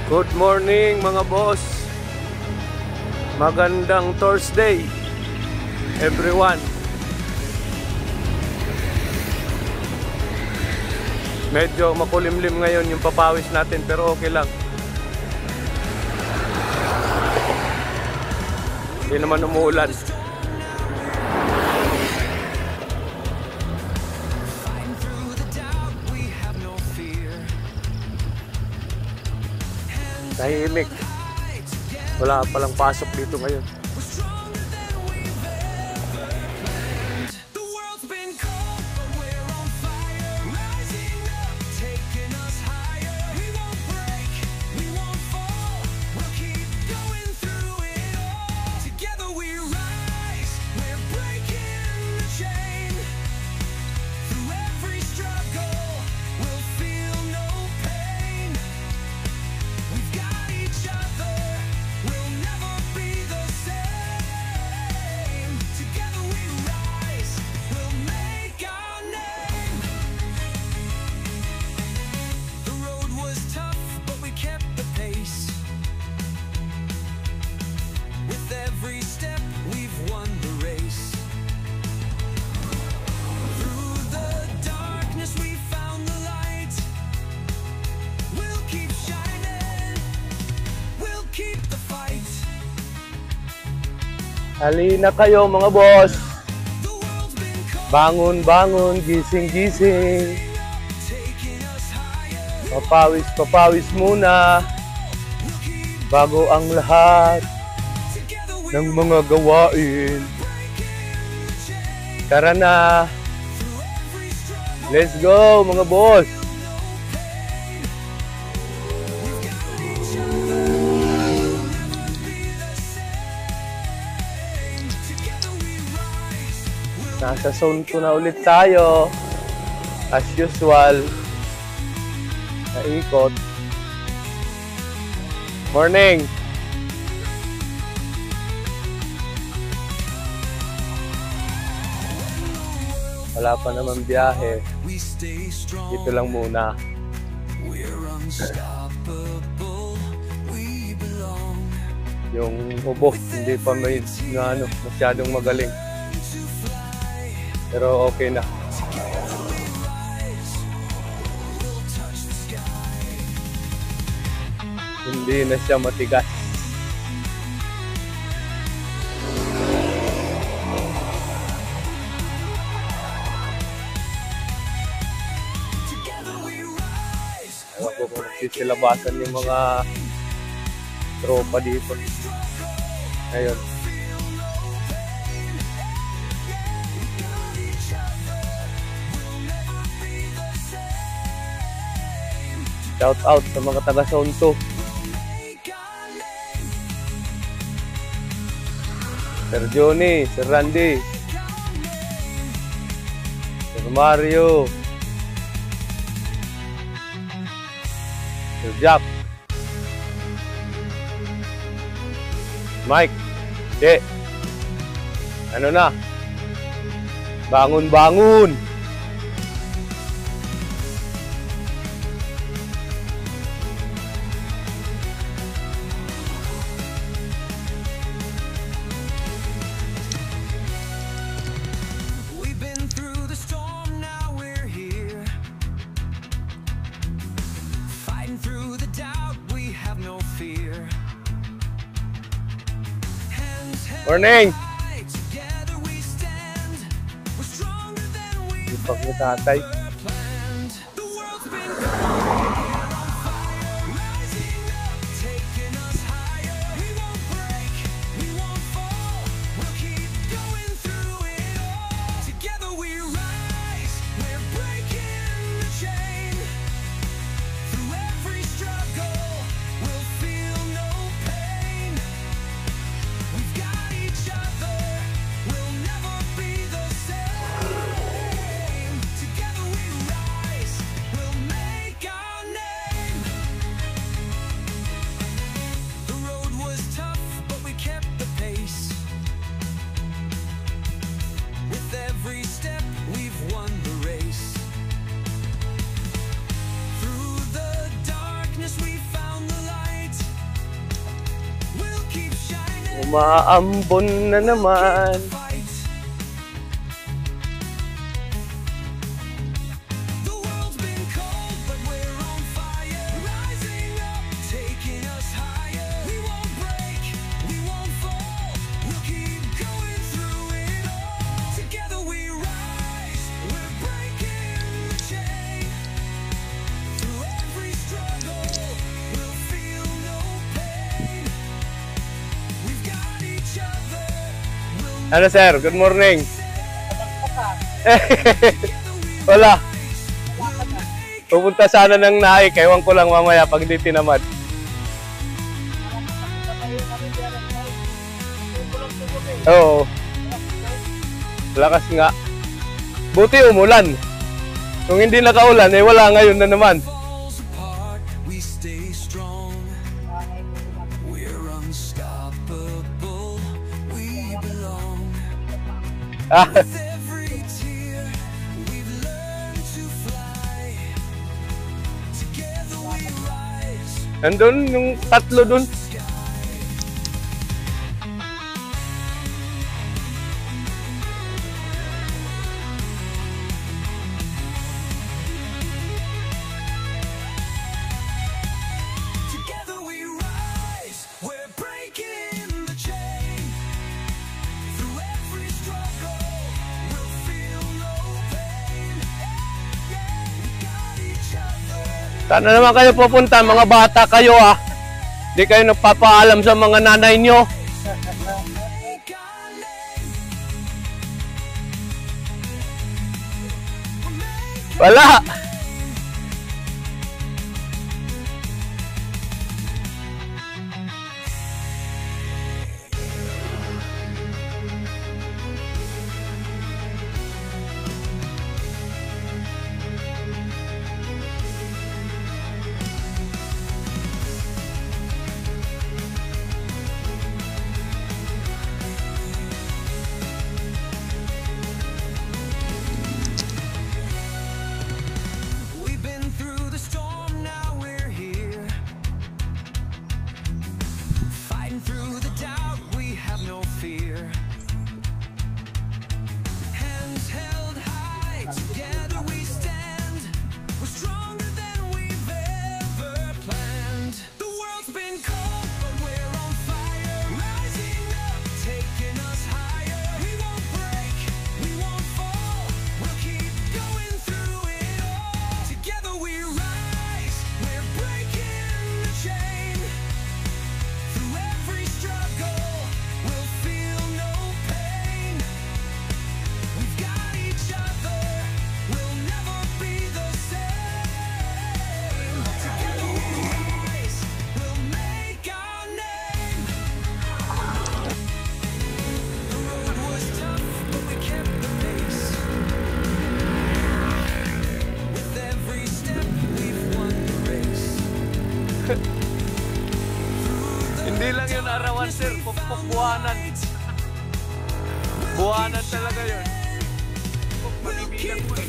Good morning mga boss. Magandang Thursday everyone. Medyo makulimlim ngayon yung papawis natin pero okay lang. Hindi naman umuulan. Tahimik. Wala palang pasok dito ngayon. Halina kayo mga boss. Bangon, bangon, gising, gising. Papawis, papawis muna bago ang lahat ng mga gawain. Tara na. Let's go mga boss. Nasa zone 2 na ulit tayo. As usual. Naikot. Morning! Wala pa naman biyahe. Dito lang muna. Yung ubo, hindi pa may masyadong magaling. Pero okay na. Hindi na siya matigas. Ewan ko kung nagsisilabasan yung mga tropa dito. Ngayon. Shout out sa mga taga Zone 2. Sir Johnny, Sir Randy, Sir Mario, Sir Jack, Mike, ano na? Bangun, bangun! Morning! Ipag ni tatay. Together Umaambon na naman. Ano sir? Good morning. Wala. Pupunta sana ng Naik. Ewan ko lang mamaya pag di tinamad. Oo. Lakas nga. Buti umulan. Kung hindi nakaulan, eh wala ngayon na naman. Ah. Nandun yung tatlo dun. Saan na naman kayo pupunta? Mga bata kayo ah. Di kayo nagpapaalam sa mga nanay nyo. Wala. Hindi lang yun arawan sir, buwanan. Buwanan talaga yun. Mabibilang mo eh.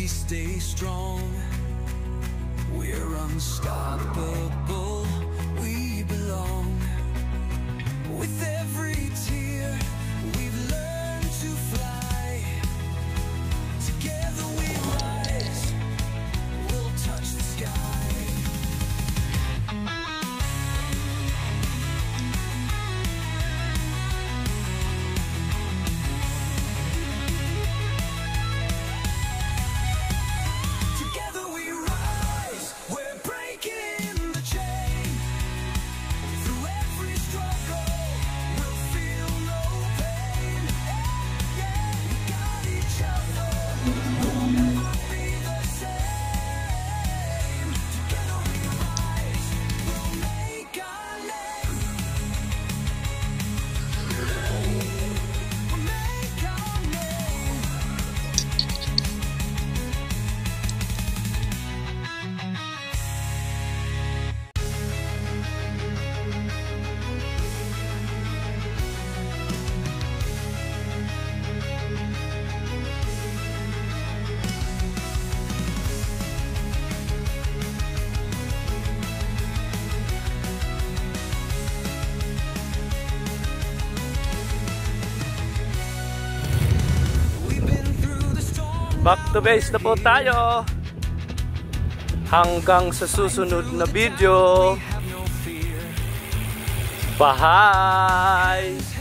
Stay strong, we're unstoppable, we belong. With every tear, we've learned to fly. Together we rise, we'll touch the sky. Together Back to base na po tayo. Hanggang sa susunod na video. Bye!